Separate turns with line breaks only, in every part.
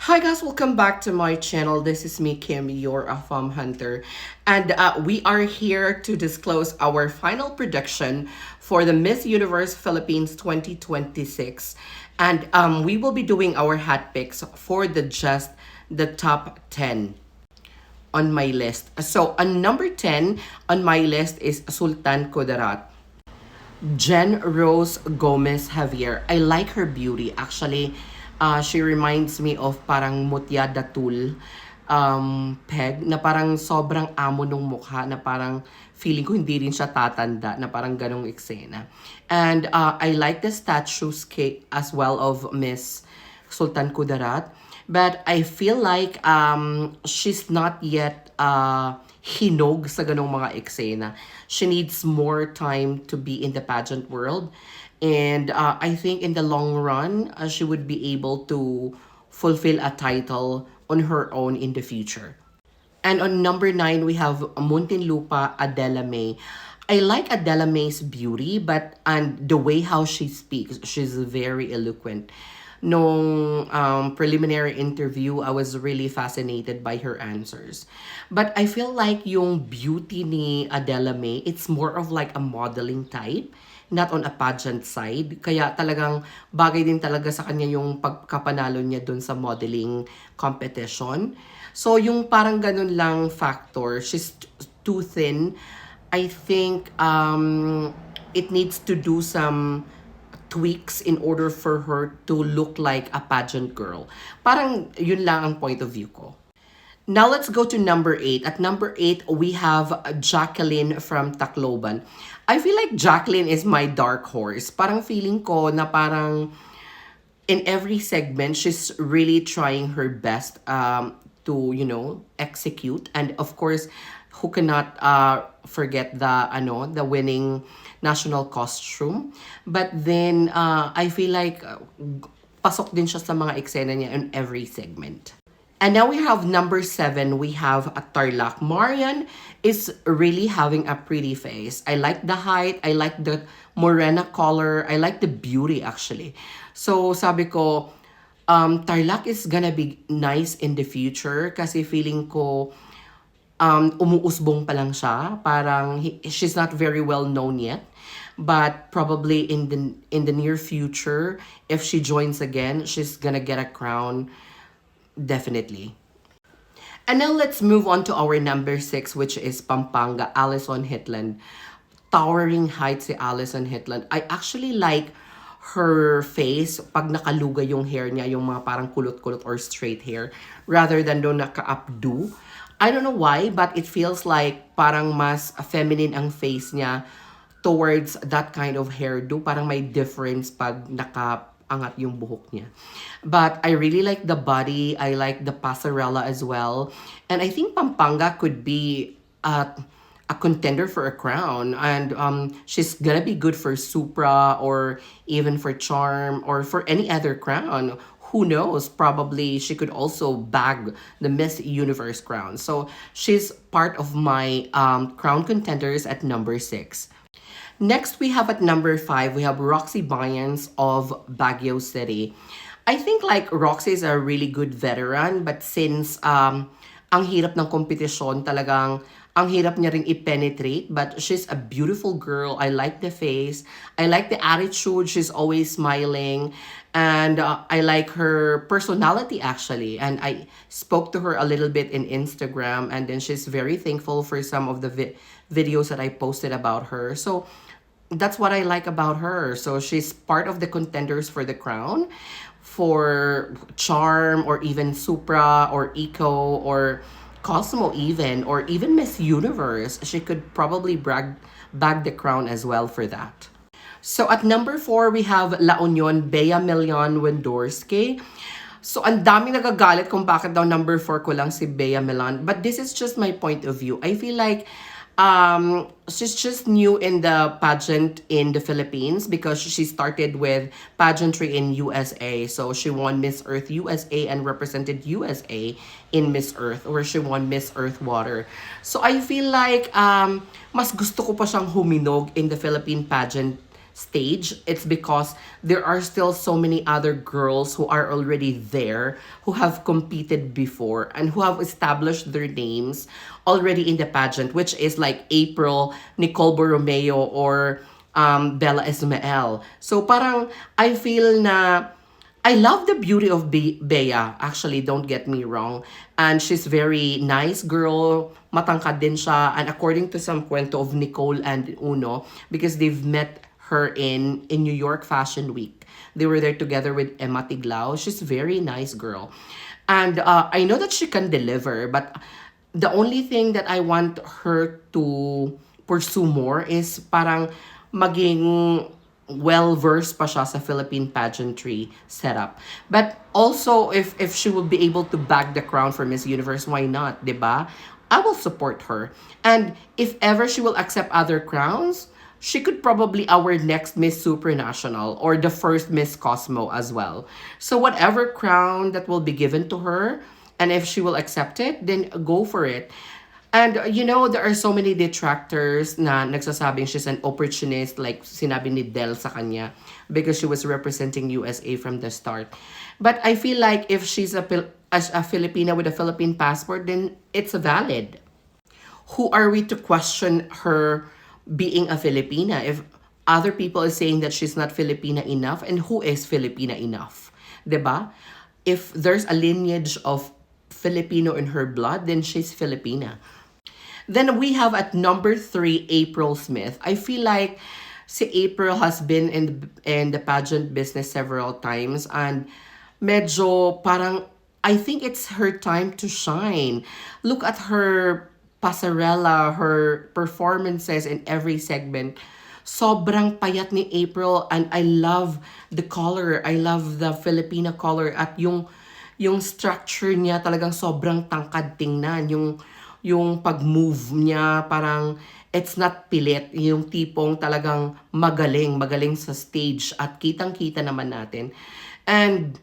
Hi guys, welcome back to my channel. This is me, Kim, your farm hunter, and we are here to disclose our final prediction for the Miss Universe Philippines 2026, and we will be doing our hat picks for the top 10 on my list. So, on number 10 on my list is Sultan Kudarat. Jen Rose Gomez Javier. I like her beauty. Actually, she reminds me of parang Mutya Datul peg na parang sobrang amo nung mukha na parang feeling ko hindi rin siya tatanda na parang ganong eksena. And I like the statues cake as well of Miss Sultan Kudarat. But I feel like she's not yet hinog sa ganong mga eksena. She needs more time to be in the pageant world. And I think in the long run, she would be able to fulfill a title on her own in the future. And on number 9, we have Muntinlupa Adela May. I like Adela May's beauty, and the way how she speaks, she's very eloquent. Nung preliminary interview, I was really fascinated by her answers. But I feel like yung beauty ni Adela May, it's more of like a modeling type, not on a pageant side. Kaya talagang bagay din talaga sa kanya yung pagkapanalo niya dun sa modeling competition. So yung parang ganun lang factor, she's too thin. I think it needs to do some tweaks in order for her to look like a pageant girl. Parang yun lang ang point of view ko. Now let's go to number 8. At number 8, we have Jacqueline from Tacloban. I feel like Jacqueline is my dark horse. Parang feeling ko na parang in every segment, she's really trying her best to, execute. And of course, who cannot forget the winning national costume. But then I feel like pasok din siya sa mga eksena niya in every segment. And now we have number 7, we have a Tarlac. Marian is really having a pretty face. I like the height, I like the morena color, I like the beauty actually. So sabi ko, Tarlac is gonna be nice in the future kasi feeling ko umuusbong pa lang siya. Parang she's not very well known yet. But probably in the near future, if she joins again, she's gonna get a crown. Definitely. And now let's move on to our number 6, which is Pampanga, Alison Hitland. Towering height si Alison Hitland. I actually like her face pag nakaluga yung hair niya, yung mga parang kulot-kulot or straight hair, rather than doon naka-updo. I don't know why, but it feels like parang mas feminine ang face niya towards that kind of hairdo. Parang may difference pag naka-angat yung buhok niya. But I really like the body. I like the passerella as well. And I think Pampanga could be a contender for a crown. And she's gonna be good for Supra or even for Charm or for any other crown. Who knows? Probably she could also bag the Miss Universe crown. So she's part of my crown contenders at number 6. Next, we have at number 5, we have Roxy Bayans of Baguio City. I think like Roxy is a really good veteran, but since ang hirap ng kompetisyon, talagang ang hirap niya ring i-penetrate, but she's a beautiful girl. I like the face. I like the attitude. She's always smiling. And I like her personality actually. And I spoke to her a little bit in Instagram, and then she's very thankful for some of the videos that I posted about her. So that's what I like about her. So she's part of the contenders for the crown, for Charm or even Supra or Eco or Cosmo or even Miss Universe. She could probably bag the crown as well for that. So at number 4, we have La Union, Bea Milian Wendorsky. So ang dami nagagalit kung bakit daw number 4 ko lang si Bea Milian. But this is just my point of view. I feel like she's just new in the pageant in the Philippines because she started with pageantry in USA. So she won Miss Earth USA and represented USA in Miss Earth, where she won Miss Earth Water. So I feel like mas gusto ko pa siyang huminog in the Philippine pageant stage, it's because there are still so many other girls who are already there, who have competed before, and who have established their names already in the pageant, which is like April, Nicole Borromeo, or Bella Ismael. So parang I feel na I love the beauty of Bea, actually, don't get me wrong. And she's very nice girl, matangkad din siya. And according to some kwento of Nicole and Uno, because they've met her in New York Fashion Week. They were there together with Emma Tiglao. She's a very nice girl. And I know that she can deliver, but the only thing that I want her to pursue more is parang maging well-versed pa siya sa Philippine pageantry setup. But also, if she will be able to bag the crown for Miss Universe, why not, 'di ba? I will support her. And if ever she will accept other crowns, she could probably our next Miss Supranational or the first Miss Cosmo as well. So whatever crown that will be given to her, and if she will accept it, then go for it. And you know, there are so many detractors na nagsasabing she's an opportunist, like sinabi ni Del sa kanya, because she was representing USA from the start. But I feel like if she's as a Filipina with a Philippine passport, then it's valid. Who are we to question her being a Filipina if other people are saying that she's not Filipina enough? And who is Filipina enough? 'Di ba? If there's a lineage of Filipino in her blood, then she's Filipina. Then we have at number 3, April Smith. I feel like si April has been in the pageant business several times, and medyo parang I think it's her time to shine. Look at her pasarela, her performances in every segment. Sobrang payat ni April, and I love the color. I love the Filipina color, at yung structure niya talagang sobrang tangkad tingnan. Yung pag-move niya, parang it's not pilit. Yung tipong talagang magaling sa stage, at kitang-kita naman natin. And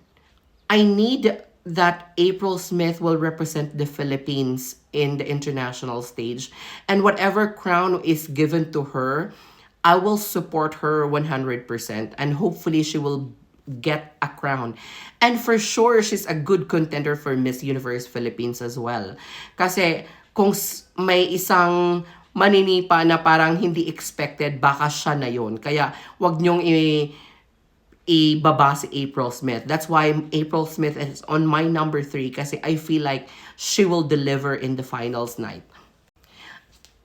I need that April Smith will represent the Philippines in the international stage. And whatever crown is given to her, I will support her 100%. And hopefully she will get a crown. And for sure, she's a good contender for Miss Universe Philippines as well. Kasi kung may isang maninipa na parang hindi expected, baka siya na yun. Kaya wag niyong ibaba si April Smith. That's why April Smith is on my number 3, kasi I feel like she will deliver in the finals night.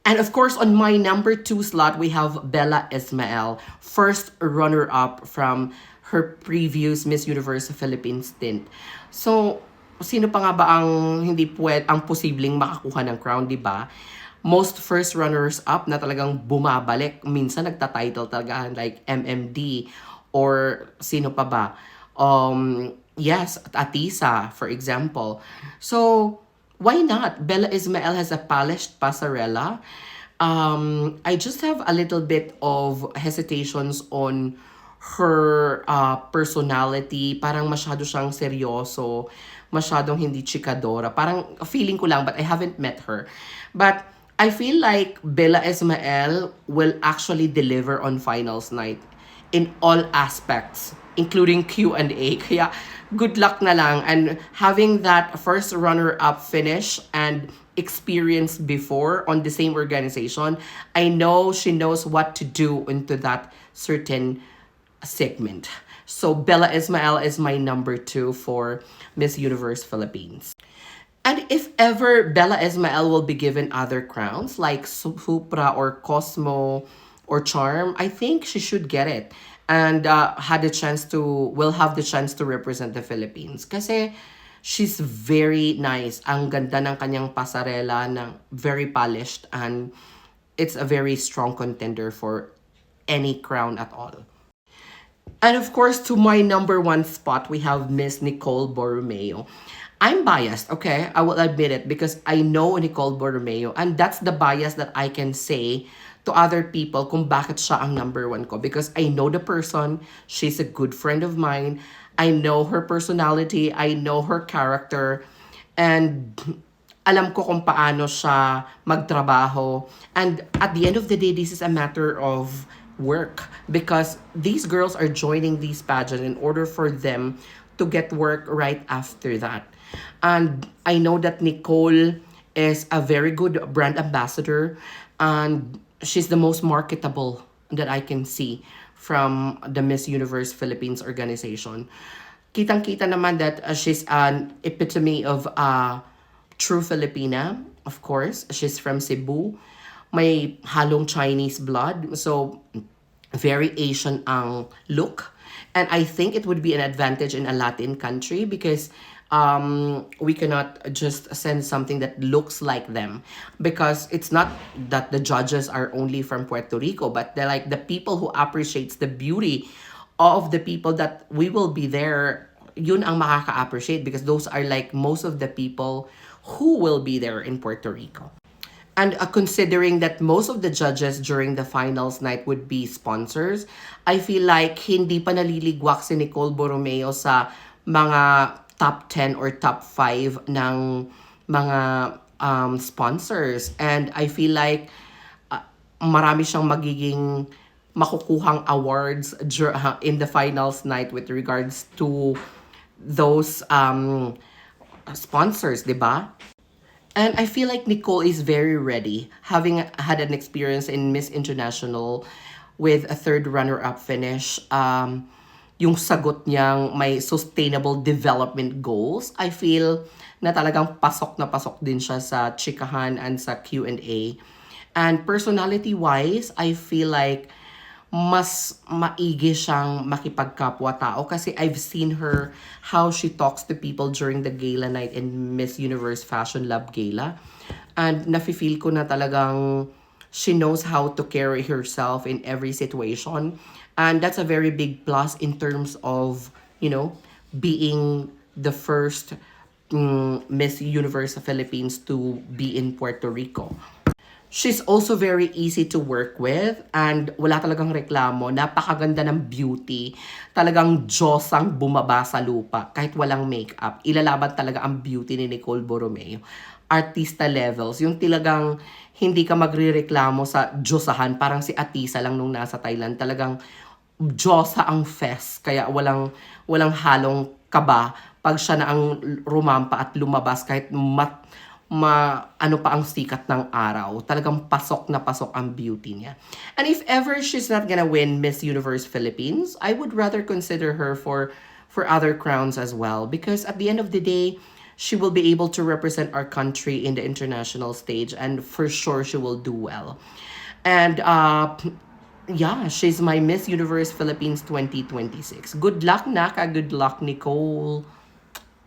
And of course, on my number 2 slot, we have Bella Ismael, first runner-up from her previous Miss Universe Philippines stint. So, sino pa nga ba ang ang posibleng makakuha ng crown, di ba? Most first runners-up na talagang bumabalik. Minsan nagta-title talaga, like MMD, or sino pa ba? Yes, Atisa, for example. So, why not? Bella Ismael has a polished pasarela. I just have a little bit of hesitations on her personality. Parang masyado siyang seryoso, masyadong hindi chikadora. Parang feeling ko lang, but I haven't met her. But I feel like Bella Ismael will actually deliver on finals night in all aspects, including Q&A. Kaya good luck na lang. And having that first runner-up finish and experience before on the same organization, I know she knows what to do into that certain segment. So Bella Ismael is my number 2 for Miss Universe Philippines. And if ever Bella Ismael will be given other crowns like Supra or Cosmo or Charm, I think she should get it. And will have the chance to represent the Philippines. Kasi she's very nice. Ang ganda ng kanyang pasarela, very polished, and it's a very strong contender for any crown at all. And of course, to my number 1 spot, we have Miss Nicole Borromeo. I'm biased, okay? I will admit it, because I know Nicole Borromeo, and that's the bias that I can say to other people kung bakit siya ang number 1 ko. Because I know the person, she's a good friend of mine, I know her personality, I know her character, and alam ko kung paano siya magtrabaho. And at the end of the day, this is a matter of work, because these girls are joining these pageants in order for them to get work right after that. And I know that Nicole is a very good brand ambassador, and she's the most marketable that I can see from the Miss Universe Philippines organization. Kitang-kita naman that she's an epitome of true Filipina. Of course, she's from Cebu. May halong Chinese blood. So, very Asian ang look. And I think it would be an advantage in a Latin country because we cannot just send something that looks like them, because it's not that the judges are only from Puerto Rico, but they're like the people who appreciates the beauty of the people that we will be there. Yun ang makaka-appreciate, because those are like most of the people who will be there in Puerto Rico. And considering that most of the judges during the finals night would be sponsors, I feel like hindi pa naliligwak si Nicole Borromeo sa mga top 10 or top 5 ng mga sponsors. And I feel like marami siyang magiging makukuhang awards in the finals night with regards to those sponsors, di ba? And I feel like Nicole is very ready, having had an experience in Miss International with a third runner-up finish. Yung sagot niyang may sustainable development goals, I feel na talagang pasok na pasok din siya sa chikahan and sa Q&A. And personality-wise, I feel like mas maigi siyang makipagkapwa-tao, kasi I've seen her how she talks to people during the gala night in Miss Universe Fashion Lab Gala. And nafe-feel ko na talagang she knows how to carry herself in every situation. And that's a very big plus in terms of, being the first Miss Universe Philippines to be in Puerto Rico. She's also very easy to work with, and wala talagang reklamo. Napakaganda ng beauty. Talagang Diyos ang bumaba sa lupa kahit walang makeup. Ilalaban talaga ang beauty ni Nicole Borromeo. Artista levels. Yung talagang hindi ka magrereklamo sa Diyosahan. Parang si Atisa lang nung nasa Thailand. Talagang Diyosa ang fest. Kaya walang halong kaba pag siya na ang rumampa at lumabas kahit ano pa ang sikat ng araw. Talagang pasok na pasok ang beauty niya. And if ever she's not gonna win Miss Universe Philippines, I would rather consider her for other crowns as well. Because at the end of the day, she will be able to represent our country in the international stage, and for sure she will do well. And yeah, she's my Miss Universe Philippines 2026. Good luck, Naka. Good luck, Nicole.